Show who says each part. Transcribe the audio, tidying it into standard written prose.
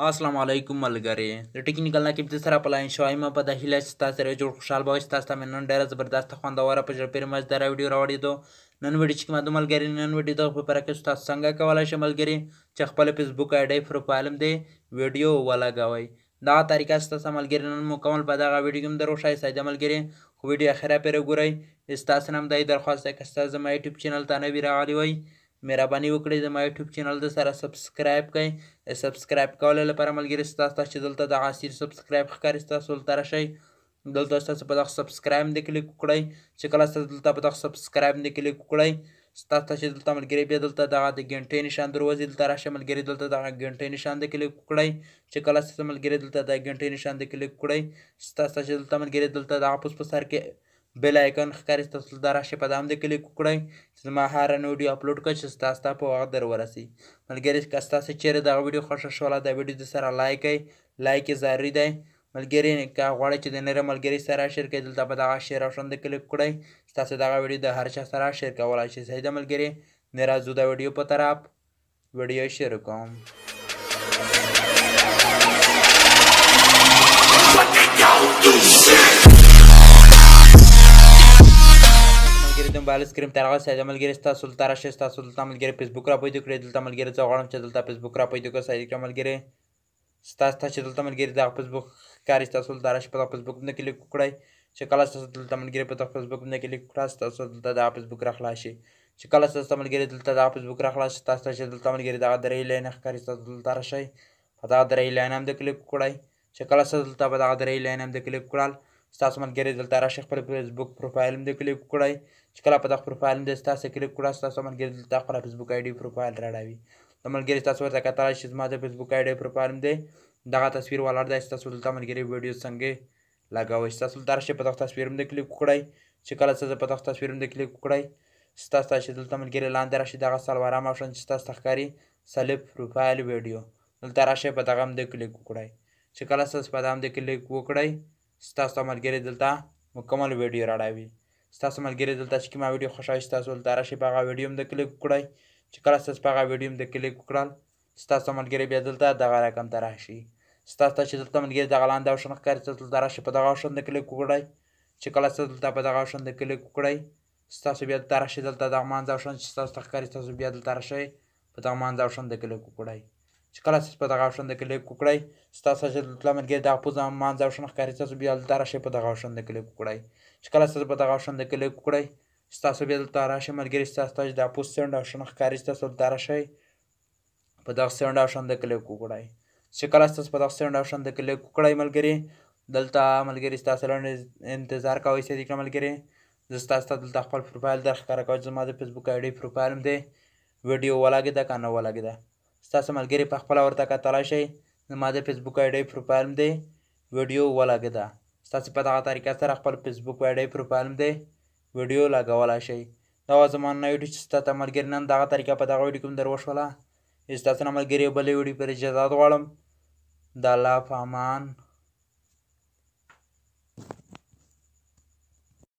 Speaker 1: السلام علیکم ملګري د ټکنیکل نقیب د سره په لاین شوایم په د هیله چې تاسو سره جوړ خوشحال به اوسئ. تاسو ته مې نن ډېره زبردست خوندوره په زړه پورې مزداره ویډیو راوړې ده. نن ویډیو چې کومه ده ملګري، نن ویډیو دغه په باره کې تاسو څنګه کولی شئ ملګري چې خپل فیسبوک آیډۍ پروفایل هم دی ویډیو ولګوئ. دغه طریقه چې تاسو ملګري نن مکمل په دغه ویډیو کې هم در وښایستی ده ملګري، خو ویډیو اخره پورې وګورئ. ستاسو نه هم دا درخواست دی که تاسو زما یوټیوب چینل ته نوي راغلي وئ، مهرباني وکړئ زما یوټیوب چینل د سره سبسکرایب کړئ. سبسکرایب کولو لپاره ملګري ستاسو ته چې دلته دغه اصلي سبسکرایب ښکاري ستاسو دلته راشئ. دلته ستاسو په دغه سبسکرایب باندې کلیک وکړئ. چې کله ستاسو دلته په دغه سبسکرایب باندې کلیک وکړئ، ستاسو ته چې دلته ملګري بیا دلته دغه د ګنټۍ نشان در وځي، دلته راشئ ملګري، دلته دغه ګنټۍ نشان د کلیک وکړئ. چې کله ستاسو ملګري دلته د ګنټۍ نشان د کلیک وکړئ، ستاسو ته چې دلته ملګري دلته دغه پوس په سر کې بیل آیکن ښکاري، ستاسو دلته راشئ په دا هم د کلیک وکړئ چې زما هره نوې ویډیو اپلوډ کړه چې ستاسو ته په وخت در ورسي. ملګري که ستاسو چیرې دغه ویډیو خوښه شوله، دا ویډیو د سره لایک کړئ، لایک یې ضروري دی ملګري. که غواړئ چې د نورو ملګري سره شیر کړئ، دلته په دغه شیر آپشن د کلیک وکړئ، ستاسو دغه ویډیو د هر چا سره شیر کولی شئ. صحیح ده ملګري، نه راځو د ویډیو په طرف، ویډیو شروع کوم. ملګري د موبایل سکرین ته راغلی سایده ملګري، ستاسو دلته راشئ، ستاسو دلته ملګري فیسبوک را پیدا کړئ. دلته ملګري زه غواړم چې دلته فیسبوک را پیدا کړم، صحیح کړم ملګري. ستاسو ته چې دلته ملګري دغه فیسبوک ښکاري، ستاسو دلته راشئ په دغه فیسبوک باندې کلیک وکړئ. چې کله ستاسو دلته ملګري په دغه فیسبوک باندې کلیک وکړه، ستاسو دلته دغه فیسبوک را خلاص شي. چې کله ستاسو ملګري دلته دغه فیسبوک را خلاص شي، ستاسو ته چې دلته ملګري دغه درې لاینه ښکاري، ستاسو دلته راشئ په دغه درې لاینه هم د کلیک وکړئ. چې کله ستاسو دلته په دغه درې لاینه هم د کلیک وکړل، ستاسو ملګري دلته راشئ خپل فیسبوک پروفایل هم د کلیک وکړئ. چې کله په دغه پروفایل هم د ستاسو کلیک وکړه، ستاسو ملګري دلته خپله فیسبوک آیډي پروفایل راړوي. د ملګري تاسو ورته کتلی شئ زما د فیسبوک آیډي پروفایل هم دی دغه تصویر ولاړ دی. ستاسو دلته ملګري ویډیو څنګه لګوئ، ستاسو دلته راشئ په دغه تصویر هم د کلیک وکړئ. چې کله ستاسو په دغه تصویر هم د کلیک وکړئ، ستاسو ته چې دلته ملګري لاندې راشئ دغه څلورم آپشن چې ستاسو ته ښکاري سلیپ پروفایل ویډیو، دلته راشئ په دغه هم د کلیک وکړئ. چې کله ستاسو په دغه هم د کلیک وکړئ، ستاسو ته ملګري دلته مکمل ویډیو راړوي. ستاسو ملګري دلته چې کومه ویډیو خوښوي، ستاسو دلته راشئ په هغه ویډیو هم د کلیک وکړئ. چې کله ستاسو په هغه ویډیو هم د کلیک وکړل، ستاسو ملګري بیا دلته دغه رقم ته راشي. ستاسو ته چې دلته ملګري دغه لاندې آپشن ښکاري، ستاسو دلته راشئ په دغه آپشن د کلیک وکړئ. چې کله ستاسو دلته په دغه آپشن د کلیک وکړئ، ستاسو بیا دلته راشئ دلته دغه منځ آپشن چې ستاسو ته ښکاري، ستاسو بیا دلته راشئ په دغه منځ آپشن د کلیک وکړئ. چې کله ستاسو په دغه آپشن د کلیک وکړئ، ستاسو چې دلته ملګري دغه پوزه منځ آپشن ښکاري، ستاسو بیا دلته راشئ په دغه آپشن د کلیک وکړئ. چې کله ستاسو په دغه آپشن د کلیک وکړئ، ستاسو بیا دلته راشئ ملګري، ستاسو ته چې دغه پوز سینډ آپشن ښکاري، ستاسو دلته راشئ په دغه سینډ آپشن د کلیک وکړئ. چې کله ستاسو په دغه سینډ آپشن د کلیک وکړئ ملګري، دلته ملګري ستاسو لنډ انتظار کوئ. صحیح کړه ملګري، زه ستاسو ته دلته خپل پروفایل در ښکاره کوم چې زما د فیسبوک آیډي پروفایل هم دی ویډیو ولګېده که نه ولګېده. ستاسو ملګري په خپله ورته کتلی شئ زما د فیسبوک آیډي پروفایل هم دی ویډیو ولګېده. ستاسو په دغه طریقه سره خپل فیسبوک آیډي پروفایل هم دی ویډیو لګولی شئ. دا وه زما نننۍ ویډیو چې ستا ته ملګري نن دغه طریقه په دغه ویډیو کې هم در وښوله. ستاسو نه ملګري یو بلې ویډیو پر اجازات غواړم. د الله په امان.